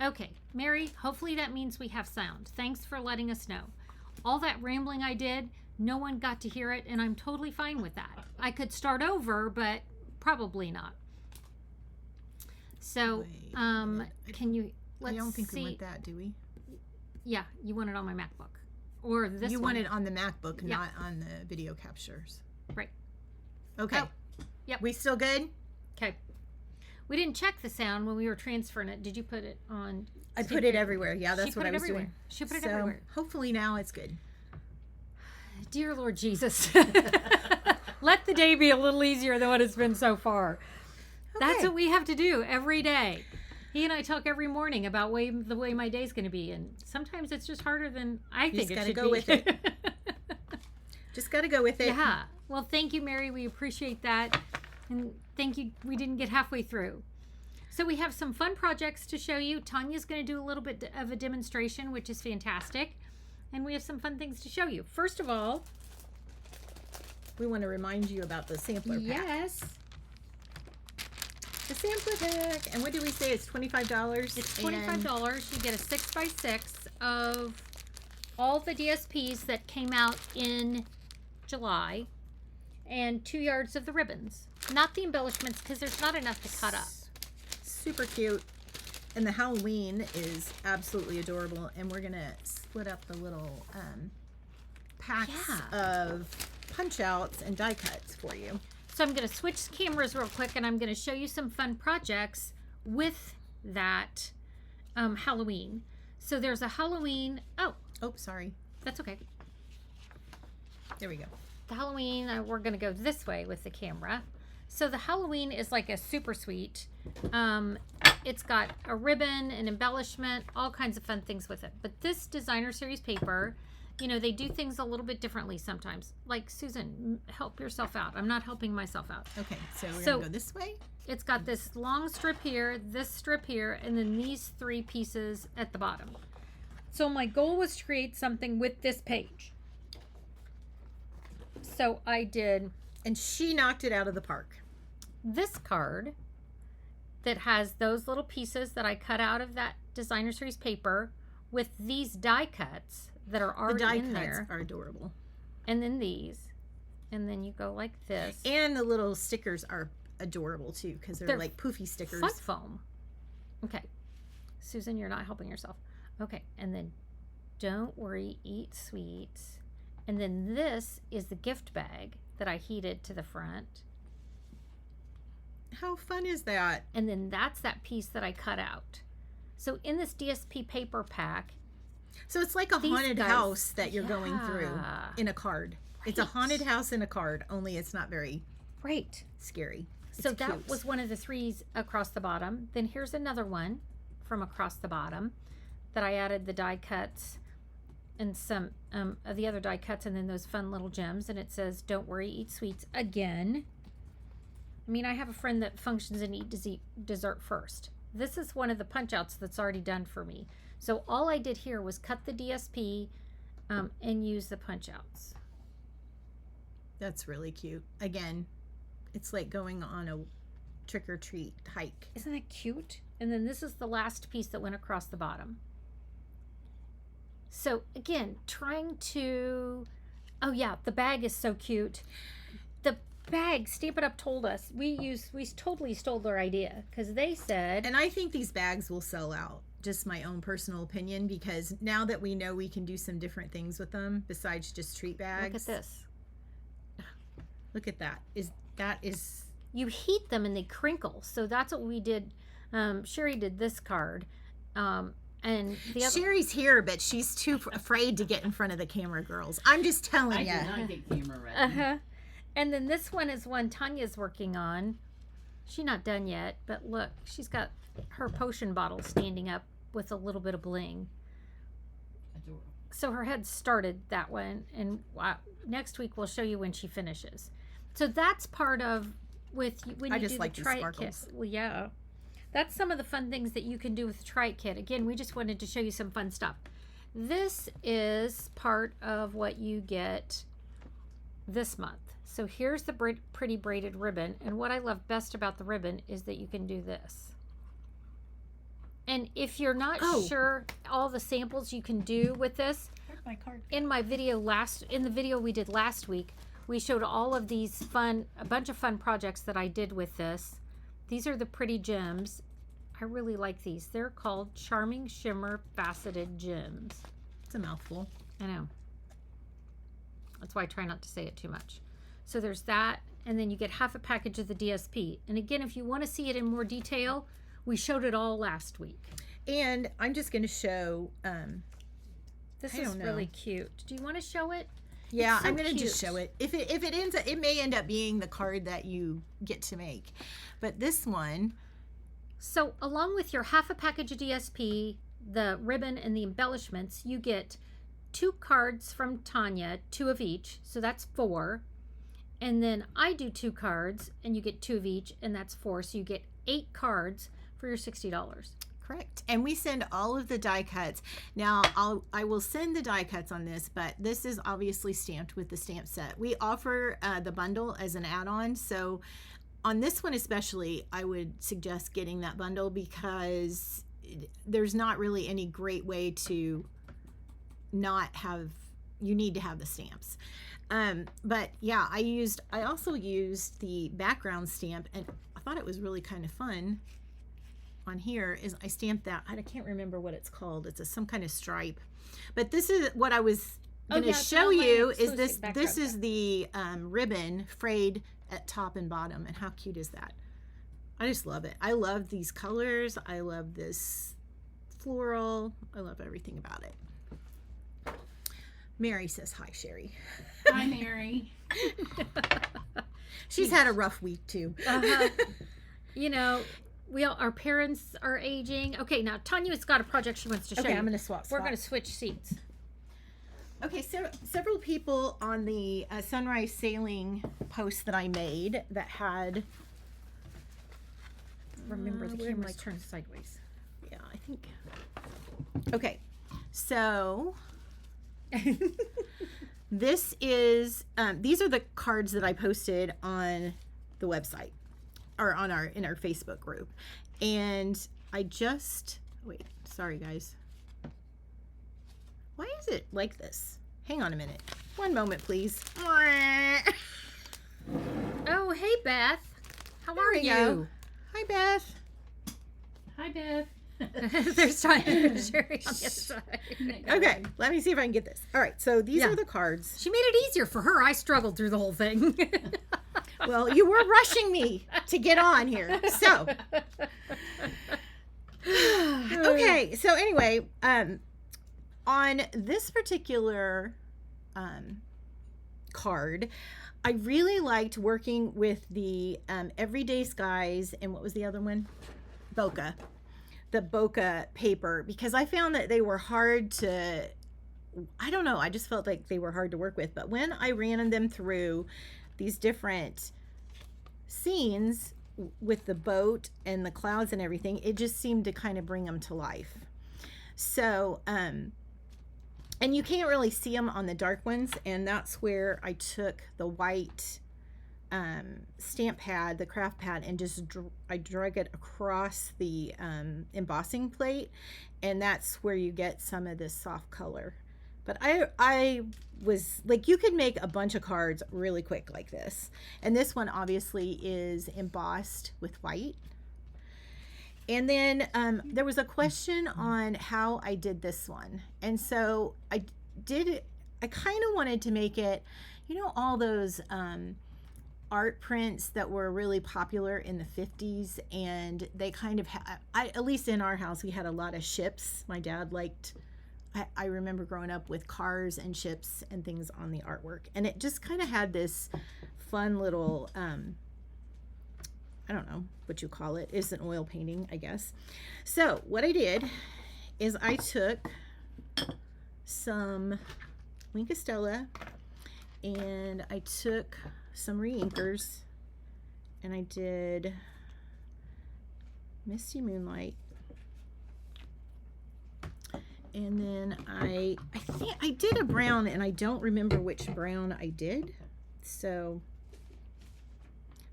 Okay, Mary, hopefully that means we have sound. Thanks for letting us know. All that rambling I did, no one got to hear it, and I'm totally fine with that. I could start over, but probably not. So, can you, let's see. I don't think we want that, do we? Yeah, you want it on my MacBook. Or this You one. want it on the MacBook, not on the video captures. Right. Okay. Oh, yep. We still good? Okay. We didn't check the sound when we were transferring it. Did you put it on? I put it everywhere. Yeah, that's what I was everywhere. doing. She put it everywhere. Hopefully now it's good. Dear Lord Jesus. Let the day be a little easier than what it's been so far. Okay. That's what we have to do every day. He and I talk every morning about the way my day's going to be. And sometimes it's just harder than I think it should be. Just got to go with it. Just got to go with it. Yeah. Well, thank you, Mary. We appreciate that. And thank you. We didn't get halfway through. So we have some fun projects to show you. Tanya's going to do a little bit of a demonstration, which is fantastic. And we have some fun things to show you. First of all, we want to remind you about the sampler pack. Yes. The sampler pack. And what did we say? It's $25? It's $25. You get a 6x6 of all the DSPs that came out in July. And 2 yards of the ribbons. Not the embellishments, because there's not enough to cut up. Super cute. And the Halloween is absolutely adorable. And we're going to split up the little packs of punch outs and die cuts for you. So I'm going to switch cameras real quick, and I'm going to show you some fun projects with that Halloween. So there's a Halloween. Oh, sorry. That's okay. There we go. The Halloween, we're going to go this way with the camera. So the Halloween is like a super sweet. It's got a ribbon, an embellishment, all kinds of fun things with it. But this designer series paper, you know, they do things a little bit differently sometimes. Like, Susan, help yourself out. I'm not helping myself out. Okay, so we're going to go this way. It's got this long strip here, this strip here, and then these 3 pieces at the bottom. So my goal was to create something with this page. So I did. And she knocked it out of the park. This card that has those little pieces that I cut out of that designer series paper with these die cuts that are already in there. The die cuts are adorable. And then these. And then you go like this. And the little stickers are adorable too, because they're like poofy stickers. Fun foam. Okay. Susan, you're not helping yourself. Okay. And then don't worry, eat sweets. And then this is the gift bag that I heated to the front. How fun is that? And then that's that piece that I cut out. So in this DSP paper pack. So it's like a haunted house that you're going through in a card. Right. It's a haunted house in a card, only it's not very scary. So that was one of the 3s across the bottom. Then here's another one from across the bottom that I added the die cuts and some of the other die cuts and then those fun little gems. And it says, don't worry, eat sweets again. I mean, I have a friend that functions and eat dessert first. This is one of the punch outs that's already done for me. So all I did here was cut the DSP and use the punch outs. That's really cute. Again, it's like going on a trick-or-treat hike. Isn't that cute? And then this is the last piece that went across the bottom. So again, trying to, oh yeah, the bag is so cute. The bag, Stamp It Up told us, we totally stole their idea because they said. And I think these bags will sell out. Just my own personal opinion, because now that we know we can do some different things with them besides just treat bags. Look at this. Look at that. Is you heat them and they crinkle. So that's what we did. Sherry did this card. And the other, Sherry's here, but she's too afraid to get in front of the camera, girls. I'm just telling you. I do not get camera ready. And then this one is one Tanya's working on. She's not done yet, but look, she's got her potion bottle standing up with a little bit of bling. Adorable. So her head started that one, and next week we'll show you when she finishes. So that's part of when you do the Try It kit. Well, yeah. That's some of the fun things that you can do with the Try It kit. Again, we just wanted to show you some fun stuff. This is part of what you get this month. So here's the pretty braided ribbon. And what I love best about the ribbon is that you can do this. And if you're not Oh. sure all the samples you can do with this, Where's my card? in the video we did last week, we showed all of these a bunch of fun projects that I did with this. These are the pretty gems. I really like these. They're called Charming Shimmer Faceted Gems. It's a mouthful. I know. That's why I try not to say it too much. So there's that, and then you get half a package of the DSP. And again, if you want to see it in more detail, we showed it all last week. And I'm just going to show. This I is don't know. really cute. Do you want to show it? Yeah, It's so I'm going to just cute. show it. If it ends up, it may end up being the card that you get to make. But this one, So along with your half a package of DSP, the ribbon, and the embellishments, you get 2 cards from Tanya, 2 of each. So that's 4. And then I do 2 cards, and you get 2 of each, and that's 4. So you get 8 cards for your $60. correct. And we send all of the die cuts. Now, I will send the die cuts on this, but this is obviously stamped with the stamp set. We offer the bundle as an add-on. So on this one especially, I would suggest getting that bundle because there's not really any great way to not have, you need to have the stamps. But yeah, I also used the background stamp, and I thought it was really kind of fun. On here is I stamped that. I can't remember what it's called. It's some kind of stripe. But this is what I was going to show you. Is this is the ribbon frayed at top and bottom, and how cute is that? I just love it. I love these colors. I love this floral. I love everything about it. Mary says hi, Sherry. Hi, Mary. She's had a rough week too. You know, our parents are aging. Okay, now Tanya's got a project she wants to show Okay, you. I'm going to swap We're spots. going to switch seats. Okay, so several people on the sunrise sailing post that I made that had, Remember, the where am camera's I- turned sideways. yeah, I think. Okay, so this is these are the cards that I posted on the website or on in our Facebook group, and I just wait. Sorry, guys. Why is it like this? Hang on a minute. One moment, please. Oh, hey, Beth. How There are we you? go. Hi, Beth. Hi, Beth. There's Tanya and Sherry on the other side. Okay, let me see if I can get this. All right, so these Yeah. are the cards. She made it easier for her. I struggled through the whole thing. Well, you were rushing me to get on here. So, okay, so anyway, on this particular card, I really liked working with the Everyday Skies, and what was the other one? Bokeh. The bokeh paper, because I found that they were hard to, I don't know, I just felt like they were hard to work with. But when I ran them through these different scenes with the boat and the clouds and everything, it just seemed to kind of bring them to life. So, and you can't really see them on the dark ones, and that's where I took the white stamp pad, the craft pad, and just I drug it across the embossing plate, and that's where you get some of this soft color. But I was like, you could make a bunch of cards really quick like this, and this one obviously is embossed with white. And then there was a question on how I did this one, and so I kind of wanted to make it, you know, all those art prints that were really popular in the 50s, and they kind of at least in our house we had a lot of ships. My dad liked, I remember growing up with cars and ships and things on the artwork, and it just kind of had this fun little I don't know what you call it. It's an oil painting, I guess. So what I did is I took some Wink of Stella, and I took some re-inkers, and I did Misty Moonlight, and then I think I did a brown, and I don't remember which brown I did, so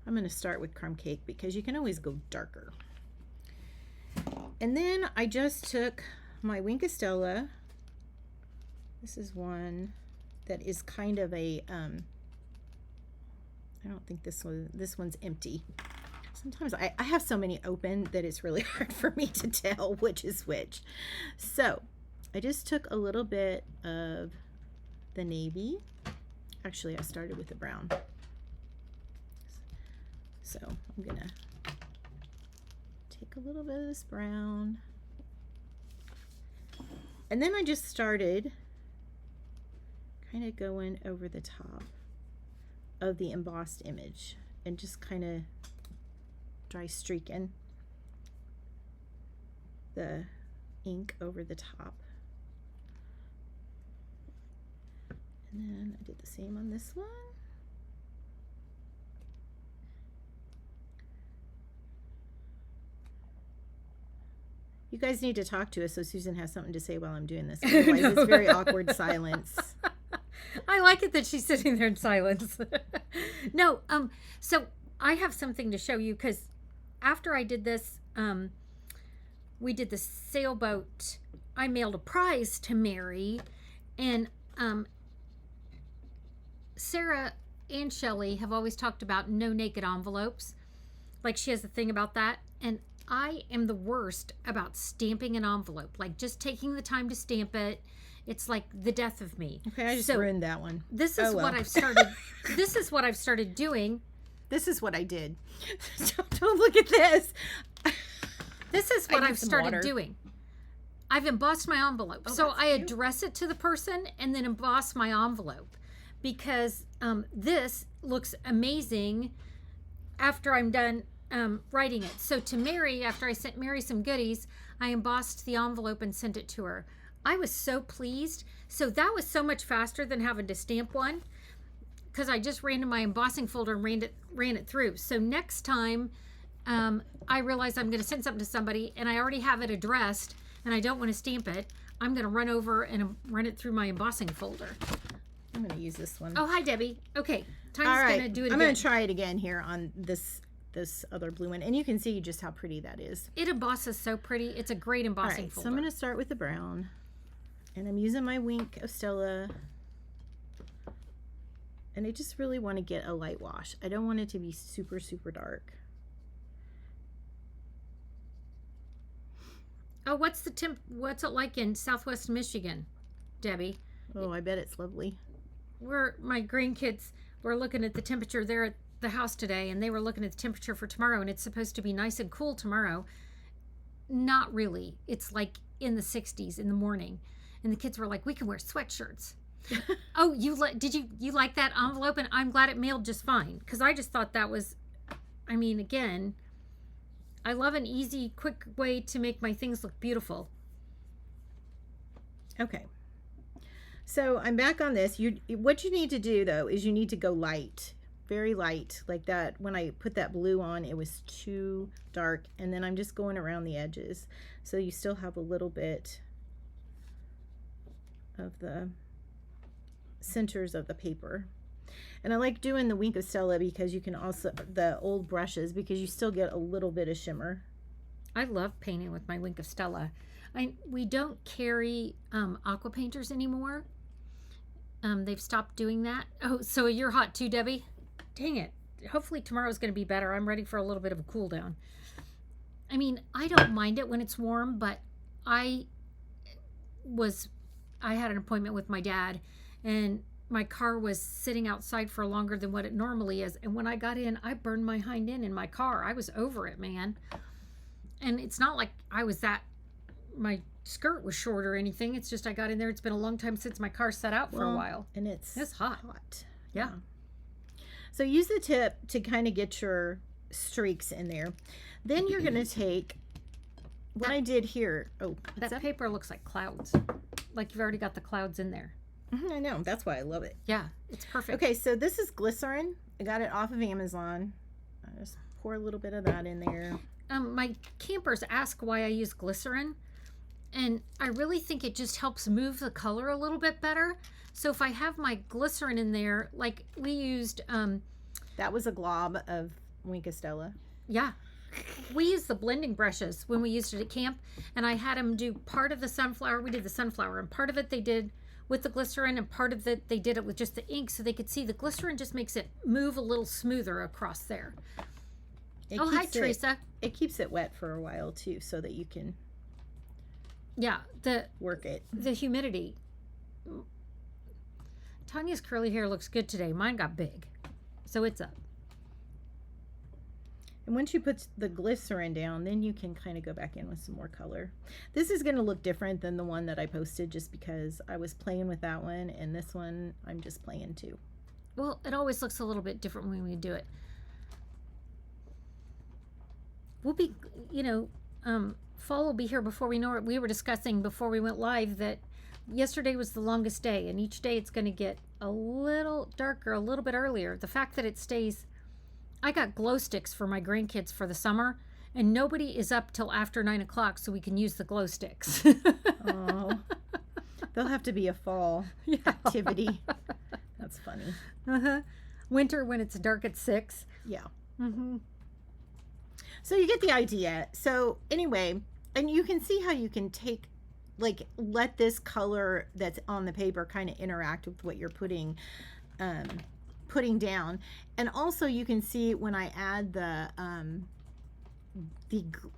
I'm going to start with Crumb Cake because you can always go darker. And then I just took my Wink of Stella. This is one that is kind of a, I don't think this one's empty. Sometimes I have so many open that it's really hard for me to tell which is which. So I just took a little bit of the navy. Actually, I started with the brown. So I'm gonna take a little bit of this brown. And then I just started kind of going over the top of the embossed image and just kind of dry streaking the ink over the top. And then I did the same on this one. You guys need to talk to us so Susan has something to say while I'm doing this. Otherwise, No. it's very awkward silence. I like it that she's sitting there in silence. No, so I have something to show you because after I did this, we did the sailboat. I mailed a prize to Mary, and Sarah and Shelley have always talked about no naked envelopes. Like she has a thing about that, and I am the worst about stamping an envelope. Like just taking the time to stamp it. It's like the death of me. Okay, I just So, ruined that one. This is Oh, well. what I've started. This is what I've started doing. This is what I did. Don't look at this. This is I what need I've some started water. doing. I've embossed my envelope. Oh, So that's I cute. address it to the person and then emboss my envelope because this looks amazing after I'm done writing it. So to Mary, after I sent Mary some goodies, I embossed the envelope and sent it to her. I was so pleased. So that was so much faster than having to stamp one because I just ran to my embossing folder and ran it through. So next time I realize I'm going to send something to somebody and I already have it addressed and I don't want to stamp it, I'm going to run over and run it through my embossing folder. I'm going to use this one. Oh, hi, Debbie. Okay, All Tiny's right. going to do it I'm again. going to try it again here on this other blue one. And you can see just how pretty that is. It embosses so pretty. It's a great All embossing right, so folder. I'm going to start with the brown. And I'm using my Wink of Stella. And I just really want to get a light wash. I don't want it to be super, super dark. Oh, what's it like in Southwest Michigan, Debbie? Oh, I bet it's lovely. My grandkids were looking at the temperature there at the house today, and they were looking at the temperature for tomorrow, and it's supposed to be nice and cool tomorrow. Not really. It's like in the 60s in the morning, and the kids were like, "We can wear sweatshirts." Oh, did you like that envelope? And I'm glad it mailed just fine because I just thought that was, I mean, again, I love an easy, quick way to make my things look beautiful. Okay. So I'm back on this. What you need to do though is you need to go light, very light, like that. When I put that blue on, it was too dark, and then I'm just going around the edges, so you still have a little bit of the centers of the paper. And I like doing the Wink of Stella because you can also the old brushes because you still get a little bit of shimmer. I love painting with my Wink of Stella. We don't carry aqua painters anymore. They've stopped doing that. Oh, so you're hot too, Debbie? Dang it. Hopefully tomorrow's going to be better. I'm ready for a little bit of a cool down. I mean, I don't mind it when it's warm, but I had an appointment with my dad, and my car was sitting outside for longer than what it normally is. And when I got in, I burned my hind end in my car. I was over it, man. And it's not like my skirt was short or anything. It's just I got in there. It's been a long time since my car sat out for a while. And it's hot. Yeah. So use the tip to kind of get your streaks in there. Then you're going to take what I did here. Oh, That paper looks like clouds. Like you've already got the clouds in there. I know. That's why I love it. Yeah, it's perfect. Okay, so this is glycerin. I got it off of Amazon. I just pour a little bit of that in there. My campers ask why I use glycerin, and I really think it just helps move the color a little bit better. So if I have my glycerin in there, like we used, That was a glob of Wink of Stella. yeah, we used the blending brushes when we used it at camp, and I had them do part of the sunflower. We did the sunflower, and part of it they did with the glycerin, and part of it they did it with just the ink, so they could see the glycerin just makes it move a little smoother across there. Hi, Teresa. It keeps it wet for a while too, so that you can work it. The humidity. Tanya's curly hair looks good today. Mine got big, so it's up. And once you put the glycerin down, then you can kind of go back in with some more color. This is going to look different than the one that I posted just because I was playing with that one, and this one I'm just playing too. Well, it always looks a little bit different when we do it. We'll be, fall will be here before we know it. We were discussing before we went live that yesterday was the longest day, and each day it's going to get a little darker, a little bit earlier. The fact that it stays... I got glow sticks for my grandkids for the summer, and nobody is up till after 9 o'clock so we can use the glow sticks. Oh, they'll have to be a fall activity. That's funny. Winter when it's dark at 6. Yeah. So you get the idea. So anyway, and you can see how you can take, let this color that's on the paper kind of interact with what you're putting down. And also you can see when I add the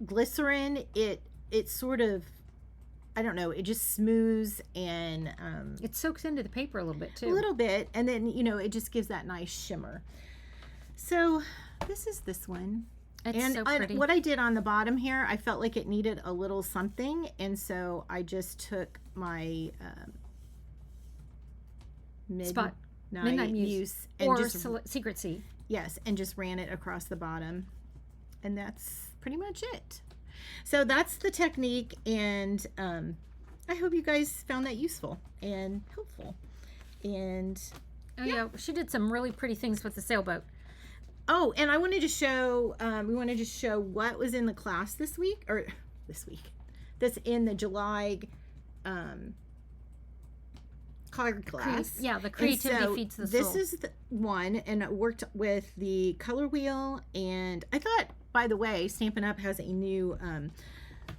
glycerin, it sort of, I don't know, it just smooths and it soaks into the paper a little bit too. A little bit, and then it just gives that nice shimmer. So this is this one. It's so pretty. What I did on the bottom here, I felt like it needed a little something, and so I just took my Midnight Muse and or just Secret Sea. Yes, and just ran it across the bottom, and that's pretty much it. So that's the technique, and I hope you guys found that useful and helpful. And yeah, she did some really pretty things with the sailboat. Oh, and I wanted to show, what was in the class this week, that's in the July color class. The creativity feeds the soul. This is the one, and it worked with the color wheel, and I thought, by the way, Stampin' Up! Has a new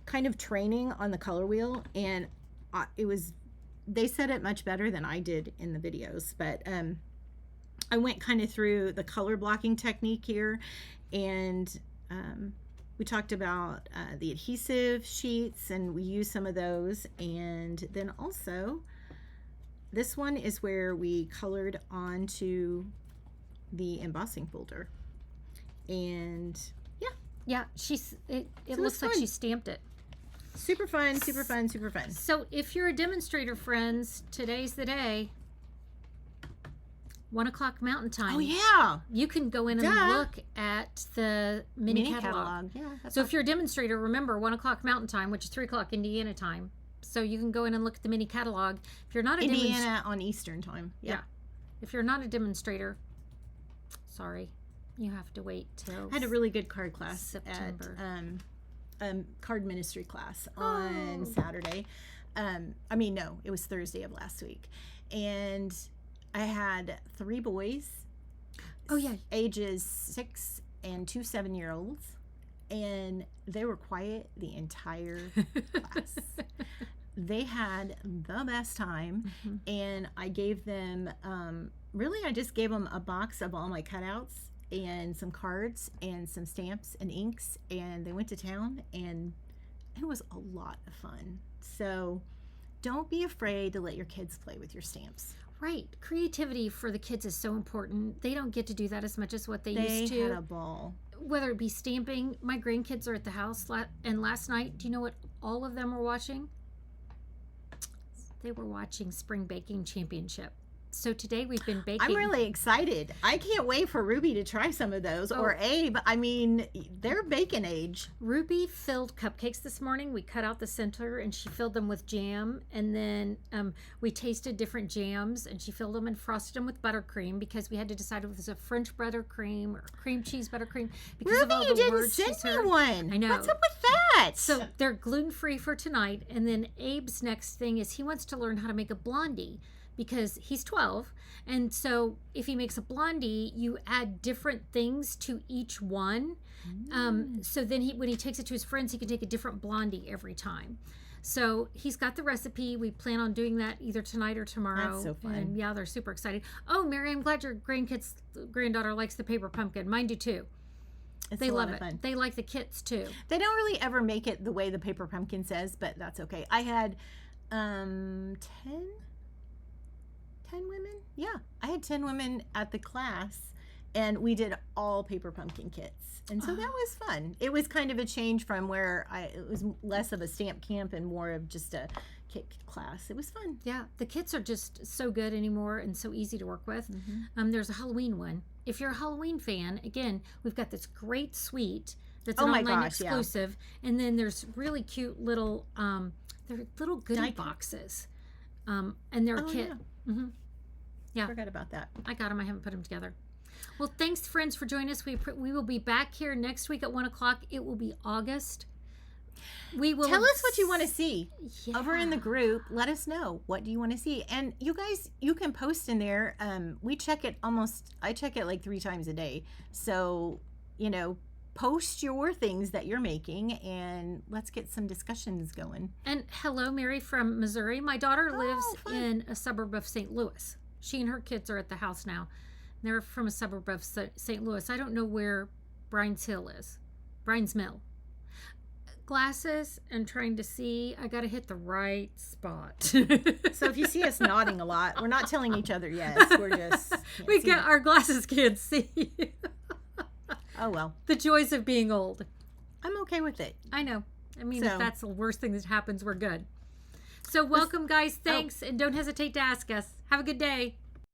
kind of training on the color wheel, and they said it much better than I did in the videos, but I went kind of through the color blocking technique here, and we talked about the adhesive sheets, and we used some of those, and then also this one is where we colored onto the embossing folder, and it looks like she stamped it. Super fun, super fun, super fun. So if you're a demonstrator, friends, today's the day. 1 o'clock Mountain Time. Oh yeah, you can go in and look at the mini catalog. Yeah. So if you're a demonstrator, remember 1 o'clock Mountain Time, which is 3 o'clock Indiana time. So you can go in and look at the mini catalog. If you're not a Indiana on Eastern time. Yeah. If you're not a demonstrator, sorry, you have to wait till. I had a really good card class September. At card ministry class on Saturday. No, it was Thursday of last week, and I had 3 boys. Oh yeah, ages 6 and 2 7-year-olds, and they were quiet the entire class. They had the best time, and I gave them I just gave them a box of all my cutouts and some cards and some stamps and inks, and they went to town, and it was a lot of fun. So don't be afraid to let your kids play with your stamps. Right. Creativity for the kids is so important. They don't get to do that as much as what they used to. They had a ball. Whether it be stamping. My grandkids are at the house, and last night, do you know what all of them were watching? They were watching Spring Baking Championship. So today we've been baking. I'm really excited. I can't wait for Ruby to try some of those, or Abe. I mean, they're baking age. Ruby filled cupcakes this morning. We cut out the center, and she filled them with jam. And then we tasted different jams, and she filled them and frosted them with buttercream, because we had to decide if it was a French buttercream or cream cheese buttercream. Because Ruby, of all the you didn't words send she's me heard. one. I know. What's up with that? So they're gluten-free for tonight. And then Abe's next thing is he wants to learn how to make a blondie, because he's 12. And so if he makes a blondie, you add different things to each one. So then when he takes it to his friends, he can take a different blondie every time. So he's got the recipe. We plan on doing that either tonight or tomorrow. That's so fun. And yeah, they're super excited. Oh, Mary, I'm glad your granddaughter likes the paper pumpkin. Mine do too. They love it. Fun. They like the kits too. They don't really ever make it the way the paper pumpkin says, but that's okay. I had 10 women. Yeah, I had 10 women at the class, and we did all paper pumpkin kits. And so that was fun. It was kind of a change from where it was less of a stamp camp and more of just a kit class. It was fun. Yeah, the kits are just so good anymore and so easy to work with. There's a Halloween one. If you're a Halloween fan, again, we've got this great suite that's an online exclusive. Yeah. And then there's really cute little, they're little goodie boxes. And they're a kit. Yeah. Yeah. I forgot about that. I got them. I haven't put them together. Well, thanks, friends, for joining us. We will be back here next week at 1 o'clock. It will be August. We will tell us what you want to see over in the group. Let us know, what do you want to see, and you guys, you can post in there. I check it like 3 times a day. So post your things that you're making, and let's get some discussions going. And hello, Mary from Missouri. My daughter lives in a suburb of St. Louis. She and her kids are at the house now. They're from a suburb of St. Louis. I don't know where Bryan's Hill is. Bryan's Mill. Glasses and trying to see. I got to hit the right spot. So if you see us nodding a lot, we're not telling each other yes. We're just our glasses can't see. Oh well. The joys of being old. I'm okay with it. I know. I mean, if that's the worst thing that happens, we're good. So welcome, guys. Thanks, and don't hesitate to ask us. Have a good day.